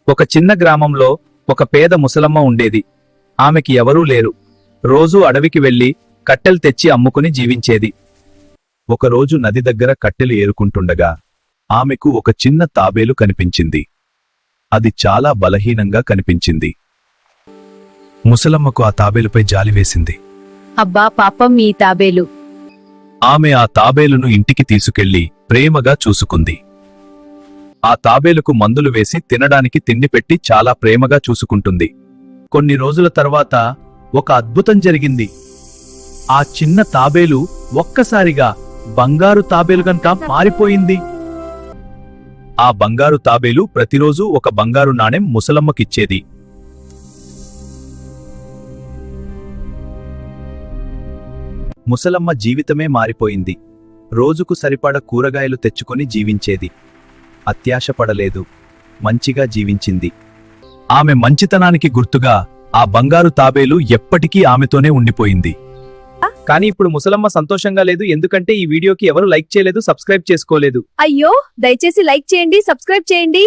ఒక చిన్న గ్రామంలో ఒక పేద ముసలమ్మ ఉండేది. ఆమెకి ఎవరూ లేరు. రోజూ అడవికి వెళ్లి కట్టెలు తెచ్చి అమ్ముకుని జీవించేది. ఒకరోజు నది దగ్గర కట్టెలు ఏరుకుంటుండగా ఆమెకు ఒక చిన్న తాబేలు కనిపించింది. అది చాలా బలహీనంగా కనిపించింది. ముసలమ్మకు ఆ తాబేలుపై జాలి వేసింది. అబ్బా పాపం ఈ తాబేలు. ఆమె ఆ తాబేలును ఇంటికి తీసుకెళ్లి ప్రేమగా చూసుకుంది. ఆ తాబేలుకు మందులు వేసి తినడానికి తిండి పెట్టి చాలా ప్రేమగా చూసుకుంటుంది. కొన్ని రోజుల తర్వాత ఒక అద్భుతం జరిగింది. ఆ చిన్న తాబేలు ఒక్కసారిగా బంగారు తాబేలుగంట మారిపోయింది. ఆ బంగారు తాబేలు ప్రతిరోజూ ఒక బంగారు నాణెం ముసలమ్మకిచ్చేది. ముసలమ్మ జీవితమే మారిపోయింది. రోజుకు సరిపడ కూరగాయలు తెచ్చుకొని జీవించేది. అత్యాశపడలేదు, మంచిగా జీవించింది. ఆమె మంచితనానికి గుర్తుగా ఆ బంగారు తాబేలు ఎప్పటికీ ఆమెతోనే ఉండిపోయింది. కానీ ఇప్పుడు ముసలమ్మ సంతోషంగా లేదు, ఎందుకంటే ఈ వీడియోకి ఎవరు లైక్ చేయలేదు, సబ్స్క్రైబ్ చేసుకోలేదు. అయ్యో, దయచేసి లైక్ చేయండి, సబ్స్క్రైబ్ చేయండి.